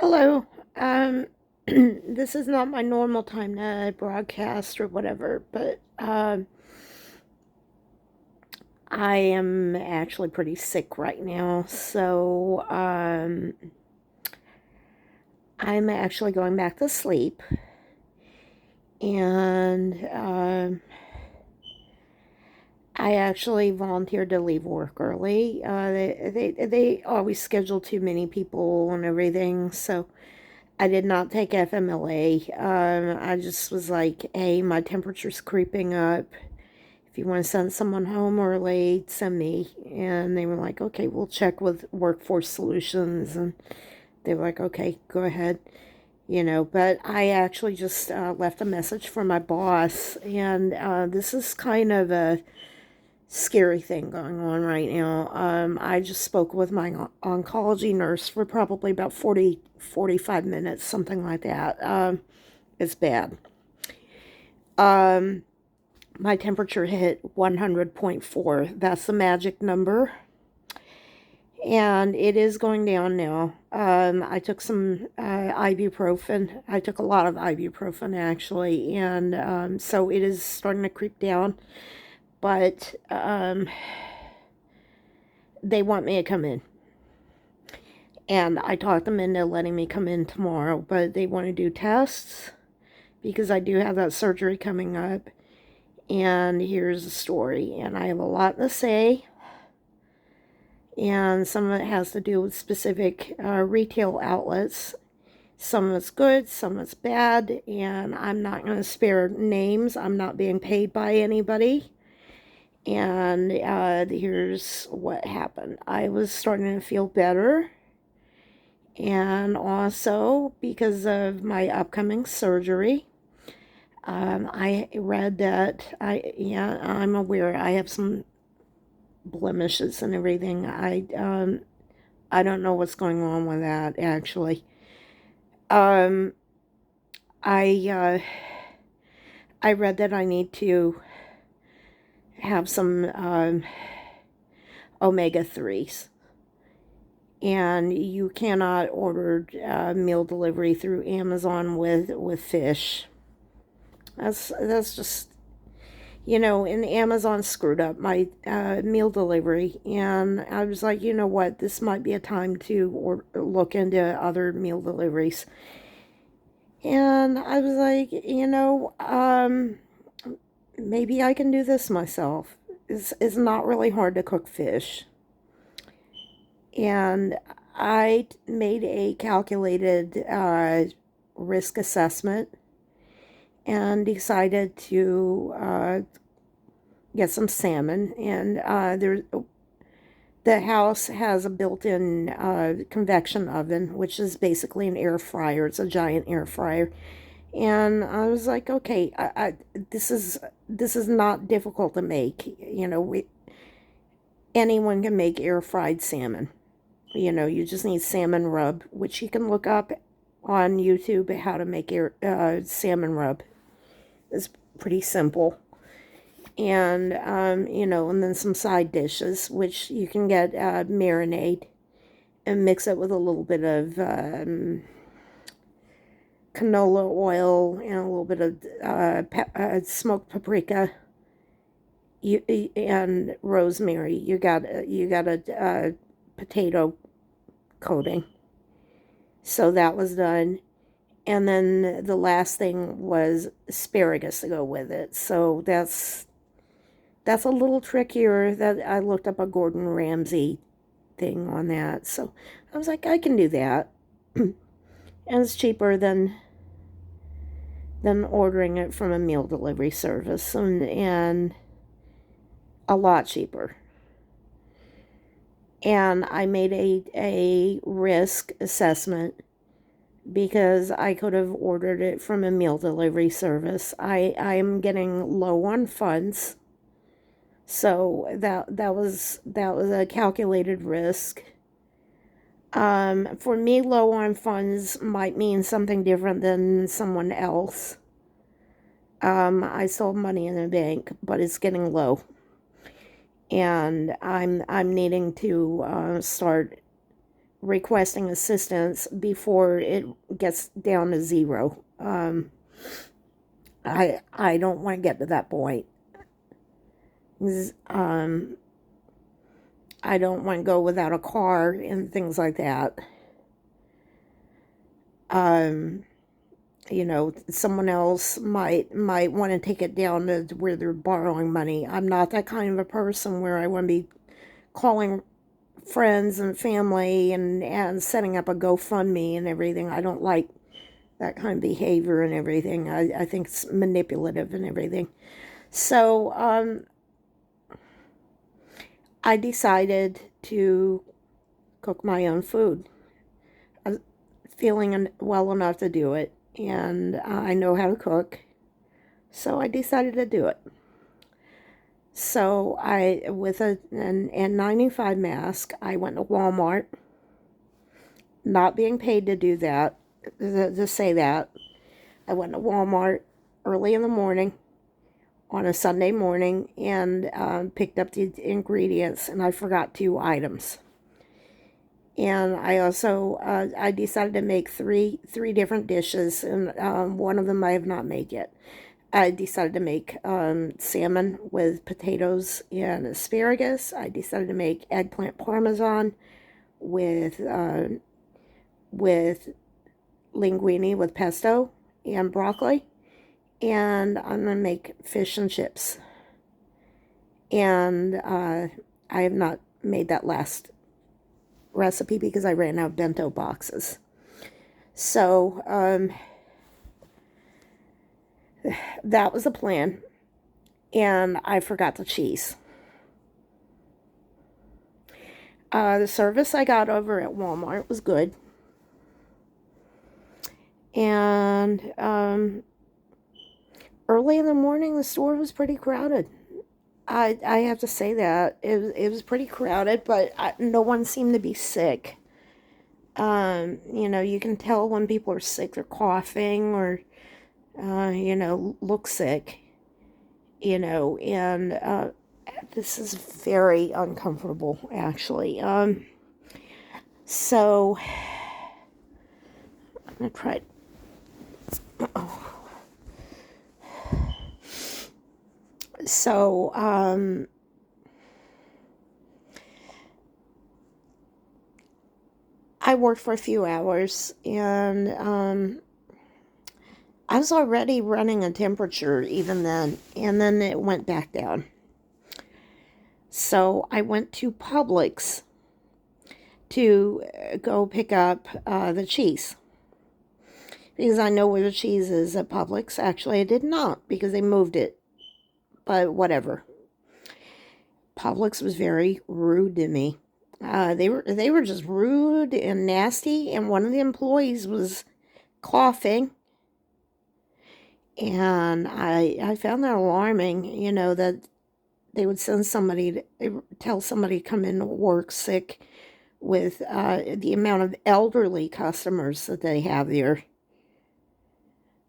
Hello. This is not my normal time to broadcast or whatever, but I am actually pretty sick right now, so I'm actually going back to sleep, and I actually volunteered to leave work early. They always schedule too many people and everything, so I did not take FMLA. I just was like, hey, my temperature's creeping up. If you want to send someone home early, send me. And they were like, okay, we'll check with Workforce Solutions. And they were like, okay, go ahead. But I actually just left a message for my boss. And this is kind of a scary thing going on right now. I just spoke with my oncology nurse for probably about 45 minutes, something like that. It's bad. Um, my temperature hit 100.4. That's the magic number. And it is going down now. I took some ibuprofen. I took a lot of ibuprofen actually. And so it is starting to creep down. But they want me to come in. And I talked them into letting me come in tomorrow, but they want to do tests because I do have that surgery coming up. And here's the story. And I have a lot to say. And some of it has to do with specific retail outlets. Some of it's good, some of it's bad. And I'm not going to spare names. I'm not being paid by anybody. And here's what happened. I was starting to feel better. And also because of my upcoming surgery, I read that I'm aware I have some blemishes and everything. I don't know what's going on with that actually. Um, I read that I need to have some omega 3s. And you cannot order meal delivery through Amazon with fish. That's just and Amazon screwed up my meal delivery, and I was like, you know what, this might be a time to look into other meal deliveries. And I was like, maybe I can do this myself. It's not really hard to cook fish. And I made a calculated risk assessment and decided to get some salmon. And the house has a built-in convection oven, which is basically an air fryer. It's a giant air fryer. And I was like, okay, this is not difficult to make. Anyone can make air fried salmon. You just need salmon rub, which you can look up on YouTube how to make salmon rub. It's pretty simple. And, and then some side dishes, which you can get marinade and mix it with a little bit of canola oil and a little bit of smoked paprika and rosemary. You got a potato coating. So that was done. And then the last thing was asparagus to go with it. So that's a little trickier. That I looked up a Gordon Ramsay thing on that. So I was like, I can do that. And it's cheaper than ordering it from a meal delivery service, and a lot cheaper. And I made a risk assessment because I could have ordered it from a meal delivery service. I'm getting low on funds. So that was a calculated risk. For me, low on funds might mean something different than someone else. I still have money in the bank, but it's getting low, and I'm needing to start requesting assistance before it gets down to zero. I don't want to get to that point. Um, I don't want to go without a car and things like that. Um, someone else might want to take it down to where they're borrowing money. I'm not that kind of a person where I want to be calling friends and family and setting up a GoFundMe and everything. I don't like that kind of behavior and everything. I think it's manipulative and everything. So I decided to cook my own food. I was feeling well enough to do it, and I know how to cook, so I decided to do it. So with an N95 mask, I went to Walmart, not being paid to do that, to say that. I went to Walmart early in the morning on a Sunday morning and picked up the ingredients, and I forgot 2 items. And I also I decided to make three different dishes, and one of them I have not made yet. I decided to make salmon with potatoes and asparagus. I decided to make eggplant parmesan with linguine with pesto and broccoli, and I'm gonna make fish and chips. And I have not made that last recipe because I ran out of bento boxes. So that was the plan, and I forgot the cheese. The service I got over at Walmart was good, and early in the morning the store was pretty crowded. I have to say that it was pretty crowded, but no one seemed to be sick. You can tell when people are sick, they're coughing or look sick, and this is very uncomfortable, actually. So I'm gonna try it. So I worked for a few hours, and I was already running a temperature even then, and then it went back down. So I went to Publix to go pick up the cheese, because I know where the cheese is at Publix. Actually, I did not, because they moved it, but whatever. Publix was very rude to me. They were just rude and nasty, and one of the employees was coughing, and I found that alarming. That they would send somebody to tell somebody to come in to work sick with the amount of elderly customers that they have there.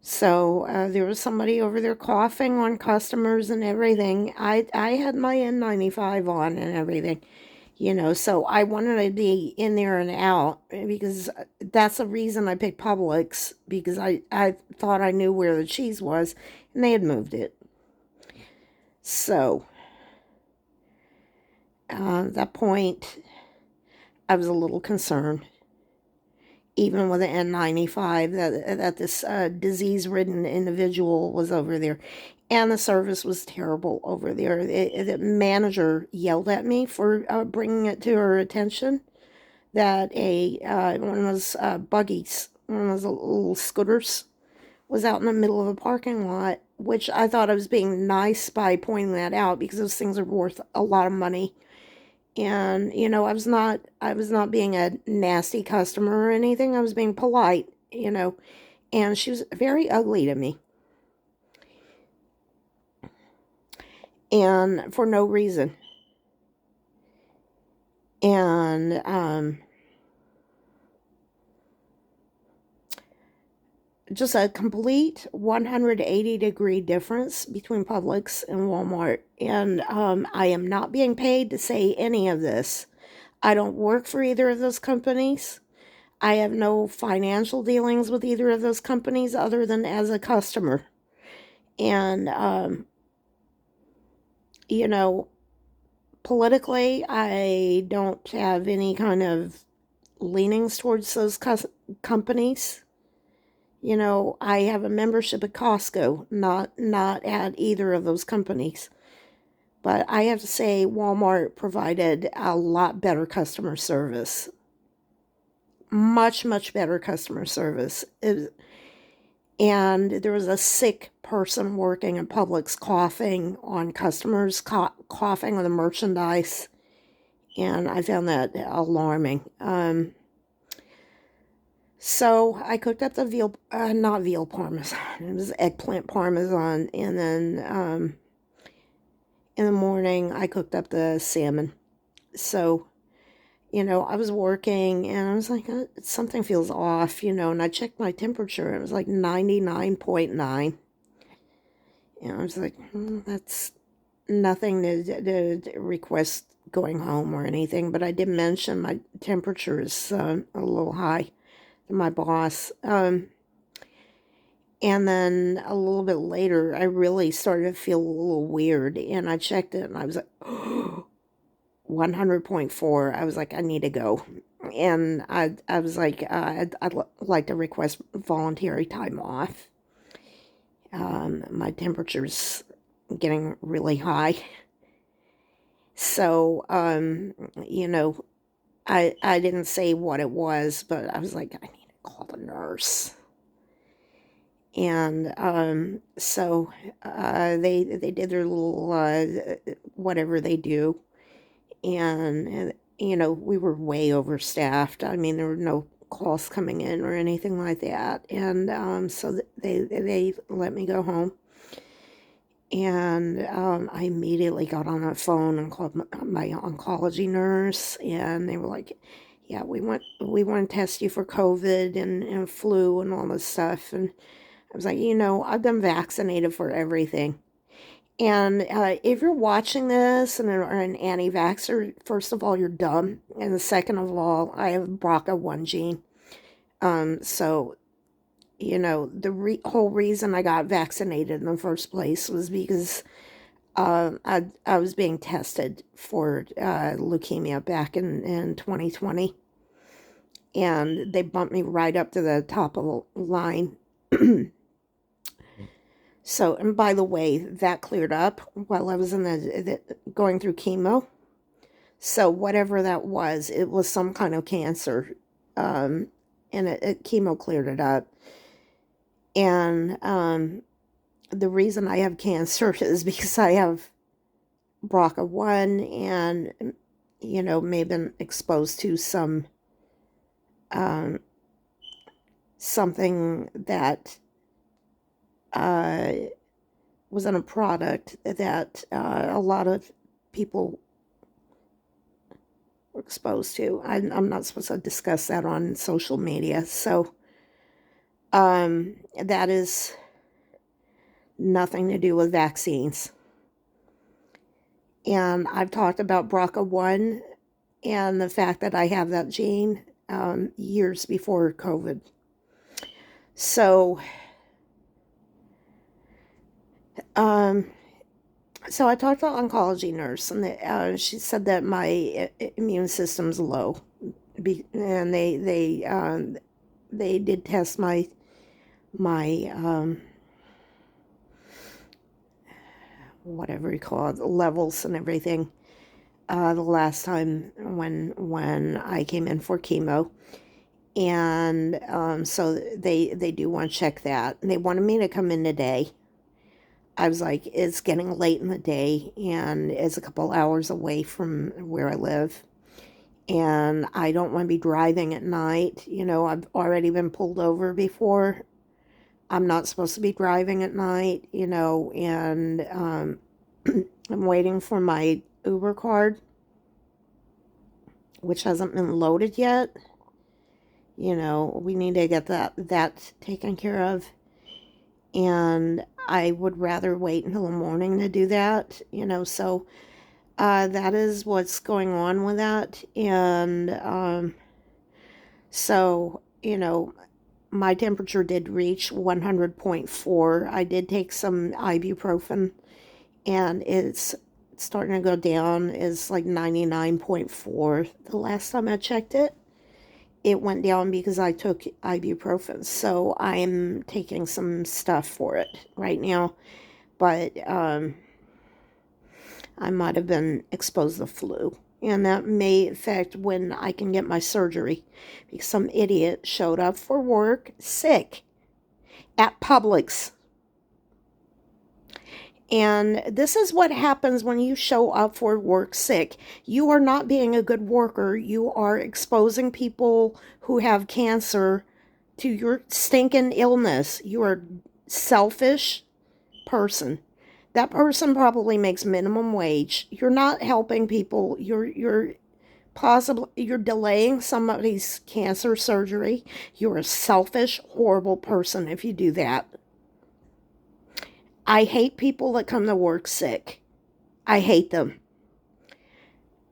So there was somebody over there coughing on customers and everything. I had my N95 on and everything. So I wanted to be in there and out, because that's the reason I picked Publix, because I thought I knew where the cheese was, and they had moved it. So at that point, I was a little concerned, even with an N95, that this disease-ridden individual was over there. And the service was terrible over there. The manager yelled at me for bringing it to her attention that one of those buggies, one of those little scooters, was out in the middle of a parking lot, which I thought I was being nice by pointing that out, because those things are worth a lot of money. And I was not being a nasty customer or anything. I was being polite, and she was very ugly to me. And for no reason. And just a complete 180-degree difference between Publix and Walmart. And I am not being paid to say any of this. I don't work for either of those companies. I have no financial dealings with either of those companies other than as a customer. And, you know, politically, I don't have any kind of leanings towards those companies. You know, I have a membership at Costco, not at either of those companies. But I have to say Walmart provided a lot better customer service. Much, much better customer service. And there was a sick person working at Publix coughing on customers, coughing on the merchandise. And I found that alarming. So I cooked up the veal, not veal parmesan, it was eggplant parmesan, and then in the morning I cooked up the salmon. So, I was working and I was like, something feels off, and I checked my temperature and it was like 99.9. And I was like, that's nothing to request going home or anything, but I did mention my temperature is a little high to my boss. And then a little bit later, I really started to feel a little weird, and I checked it, and I was like, 100.4. I was like, I need to go. And I was like, I'd like to request voluntary time off. My temperature's getting really high. So, I didn't say what it was, but I was like, I need to call the nurse. And so they did their little whatever they do, and we were way overstaffed. I mean, there were no calls coming in or anything like that, and so they let me go home. And I immediately got on the phone and called my oncology nurse, and they were like, "Yeah, we want to test you for COVID and flu and all this stuff." And I was like, I've been vaccinated for everything. And if you're watching this and are an anti-vaxxer, first of all, you're dumb, and second of all, I have BRCA1 gene. So the whole reason I got vaccinated in the first place was because I was being tested for leukemia back in 2020, and they bumped me right up to the top of the line. So, and by the way, that cleared up while I was in the going through chemo. So whatever that was, it was some kind of cancer, and chemo cleared it up. And the reason I have cancer is because I have BRCA1 and, may have been exposed to something that was in a product that a lot of people were exposed to. I'm not supposed to discuss that on social media. So that is nothing to do with vaccines. And I've talked about BRCA1 and the fact that I have that gene years before COVID. So, so I talked to an oncology nurse, and she said that my immune system's low, and they did test my whatever you call it, levels and everything, the last time when I came in for chemo. And so they do want to check that. And they wanted me to come in today. I was like, it's getting late in the day, and it's a couple hours away from where I live. And I don't want to be driving at night. I've already been pulled over before. I'm not supposed to be driving at night, and I'm waiting for my Uber card, which hasn't been loaded yet. We need to get that taken care of. And I would rather wait until the morning to do that, so That is what's going on with that. And so, my temperature did reach 100.4. I did take some ibuprofen, and it's starting to go down. It's like 99.4 the last time I checked it. It went down because I took ibuprofen. So I'm taking some stuff for it right now. But I might have been exposed to the flu. And that may affect when I can get my surgery. Because some idiot showed up for work sick at Publix. And this is what happens when you show up for work sick. You are not being a good worker. You are exposing people who have cancer to your stinking illness. You are selfish person. That person probably makes minimum wage. You're not helping people. You're delaying somebody's cancer surgery. You're a selfish, horrible person if you do that. I hate people that come to work sick. I hate them.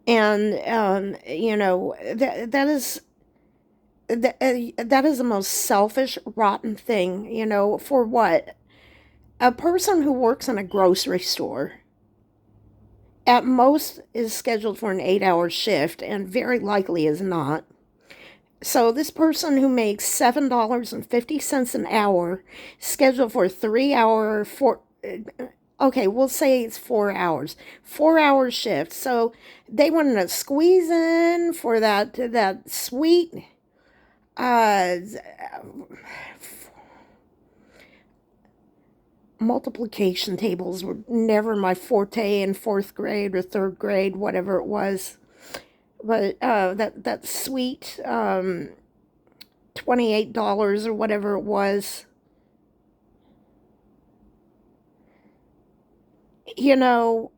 And that is the most selfish, rotten thing. For what? A person who works in a grocery store at most is scheduled for an 8-hour shift and very likely is not. So this person who makes $7.50 an hour, scheduled for a 3-hour, okay, we'll say it's 4 hours, 4-hour shift. So they wanted to squeeze in for that sweet, uh, multiplication tables were never my forte in fourth grade or third grade, whatever it was. But that sweet $28 or whatever it was, you know.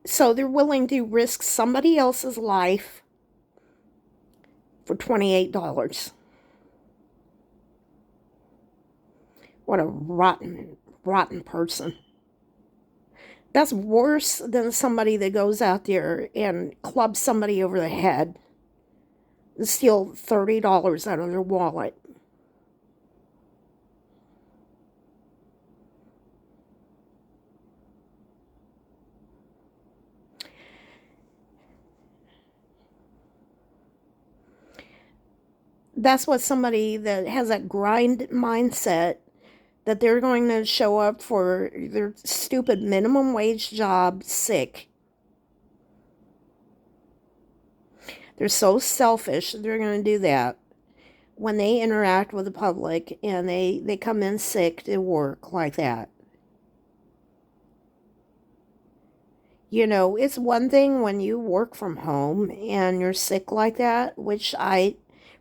So they're willing to risk somebody else's life for $28. What a rotten, rotten person. That's worse than somebody that goes out there and clubs somebody over the head and steal $30 out of their wallet. That's what somebody that has that grind mindset, that they're going to show up for their stupid minimum wage job sick. They're so selfish, they're going to do that when they interact with the public and they come in sick to work like that. It's one thing when you work from home and you're sick like that, which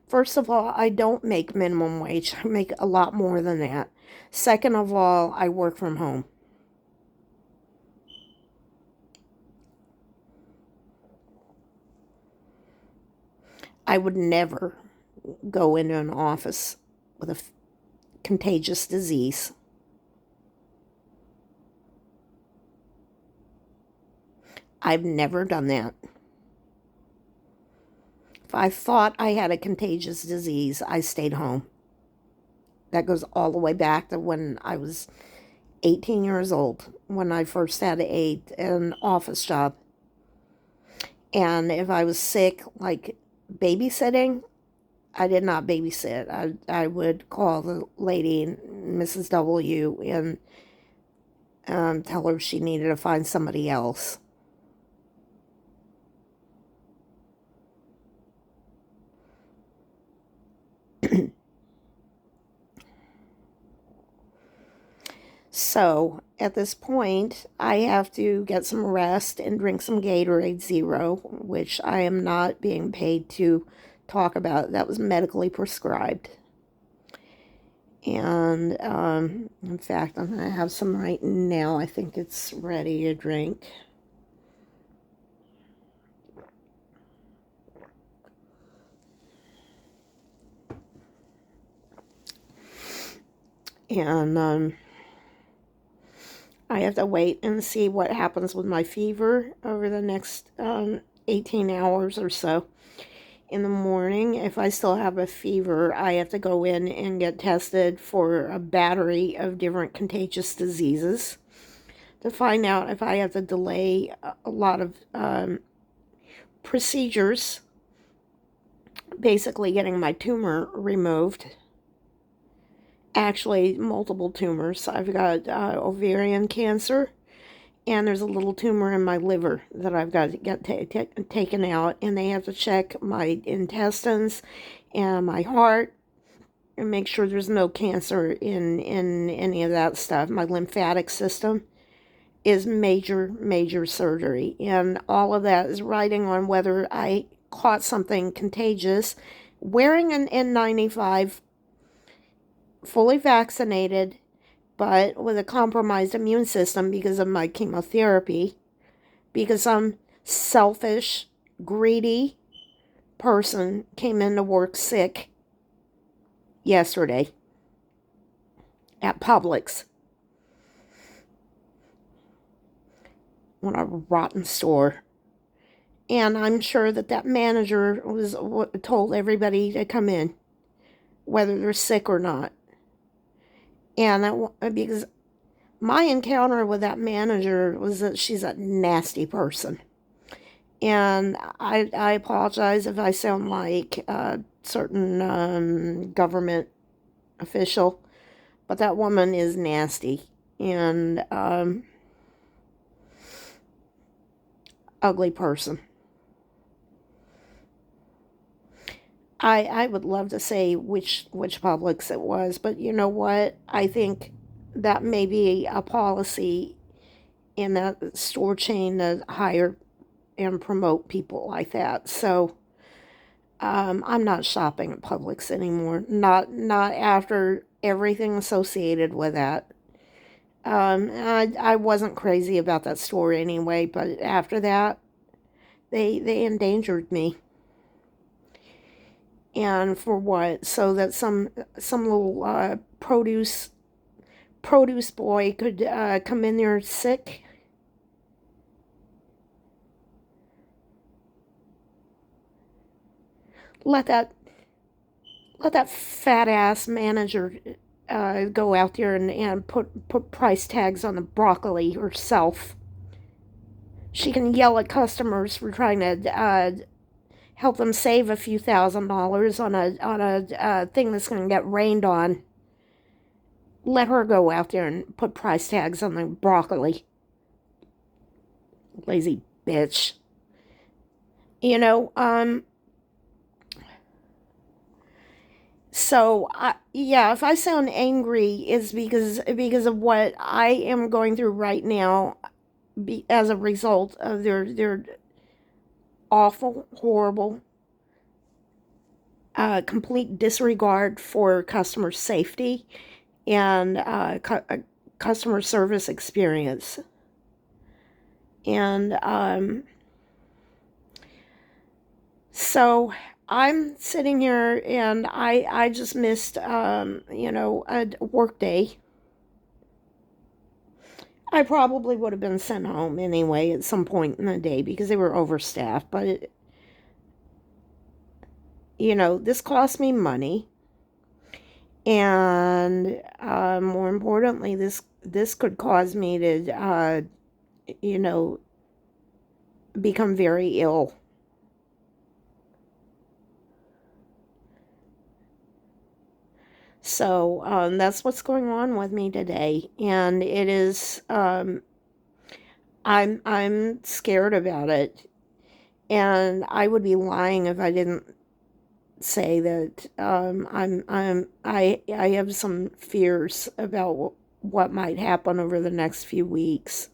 first of all, I don't make minimum wage. I make a lot more than that. Second of all, I work from home. I would never go into an office with a contagious disease. I've never done that. If I thought I had a contagious disease, I stayed home. That goes all the way back to when I was 18 years old, when I first had an office job. And if I was sick, like babysitting, I did not babysit. I would call the lady, Mrs. W, and tell her she needed to find somebody else. So at this point, I have to get some rest and drink some Gatorade Zero, which I am not being paid to talk about. That was medically prescribed. And in fact, I'm going to have some right now. I think it's ready to drink. And I have to wait and see what happens with my fever over the next 18 hours or so. In the morning, if I still have a fever, I have to go in and get tested for a battery of different contagious diseases to find out if I have to delay a lot of procedures, basically getting my tumor removed. Actually, multiple tumors. I've got ovarian cancer, and there's a little tumor in my liver that I've got to get taken out, and they have to check my intestines and my heart and make sure there's no cancer in any of that stuff. My lymphatic system is major surgery, and all of that is riding on whether I caught something contagious, wearing an N95, fully vaccinated, but with a compromised immune system because of my chemotherapy, because some selfish, greedy person came into work sick yesterday at Publix. What a rotten store. And I'm sure that manager was told everybody to come in, whether they're sick or not. And because my encounter with that manager was that she's a nasty person. And I apologize if I sound like a certain government official, but that woman is nasty and ugly person. I would love to say which Publix it was, but you know what? I think that may be a policy in that store chain to hire and promote people like that. So I'm not shopping at Publix anymore. Not after everything associated with that. I wasn't crazy about that store anyway, but after that, they endangered me. And for what? So that some little produce boy could come in there sick. Let that fat ass manager go out there and put price tags on the broccoli herself. She can yell at customers for trying to help them save a few $1,000s on a thing that's going to get rained on. Let her go out there and put price tags on the broccoli. Lazy bitch. You know, so yeah, if I sound angry, it's because of what I am going through right now, as a result of their awful, horrible, complete disregard for customer safety and customer service experience. And so I'm sitting here and I just missed, a work day. I probably would have been sent home anyway at some point in the day because they were overstaffed. But, this cost me money. And more importantly, this could cause me to, become very ill. So that's what's going on with me today, and it is. I'm scared about it, and I would be lying if I didn't say that I have some fears about what might happen over the next few weeks.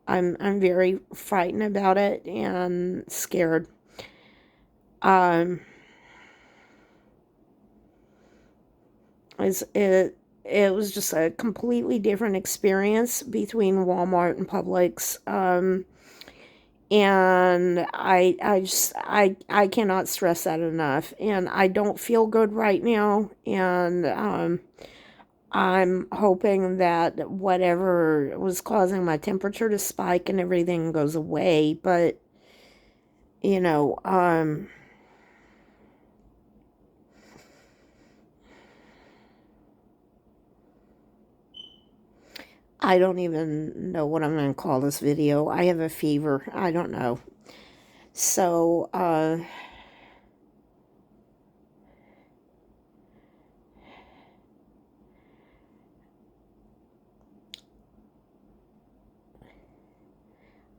I'm very frightened about it and scared. It was just a completely different experience between Walmart and Publix. And I cannot stress that enough. And I don't feel good right now. And I'm hoping that whatever was causing my temperature to spike and everything goes away, but you know, I don't even know what I'm going to call this video. I have a fever. I don't know. So,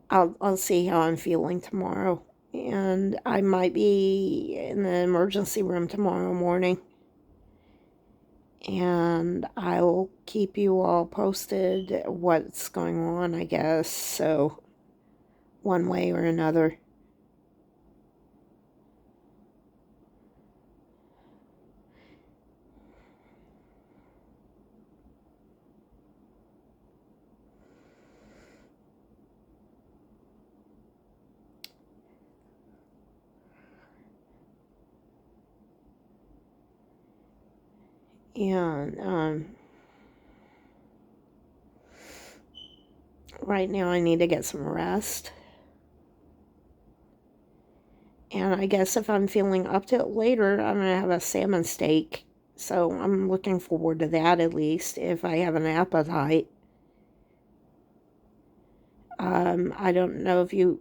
I'll see how I'm feeling tomorrow. And I might be in the emergency room tomorrow morning. And I'll keep you all posted what's going on, I guess. So, one way or another. And right now I need to get some rest. And I guess if I'm feeling up to it later, I'm going to have a salmon steak. So I'm looking forward to that at least, if I have an appetite. I don't know if if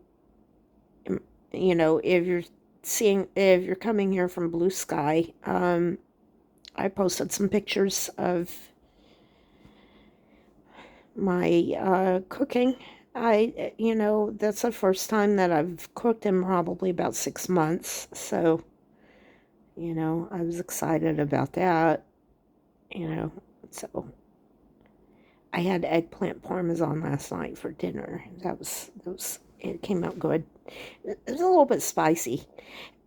you're if you're coming here from Blue Sky, I posted some pictures of my cooking. That's the first time that I've cooked in probably about 6 months. So, I was excited about that, you know. So I had eggplant parmesan last night for dinner. It came out good. It was a little bit spicy,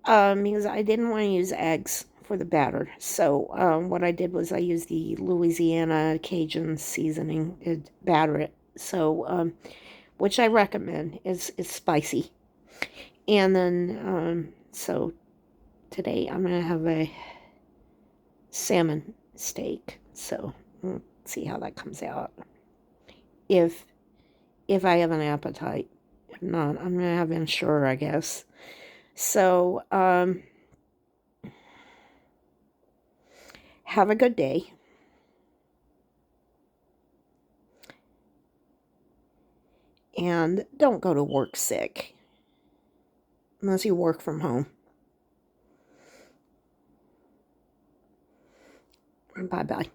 because I didn't want to use eggs for the batter. So what I did was I used the Louisiana Cajun seasoning to batter it. So which I recommend is spicy. And then so today I'm gonna have a salmon steak. So we'll see how that comes out. If if I have an appetite. If not, I'm gonna have Ensure, I guess. So have a good day. And don't go to work sick unless you work from home. Bye bye.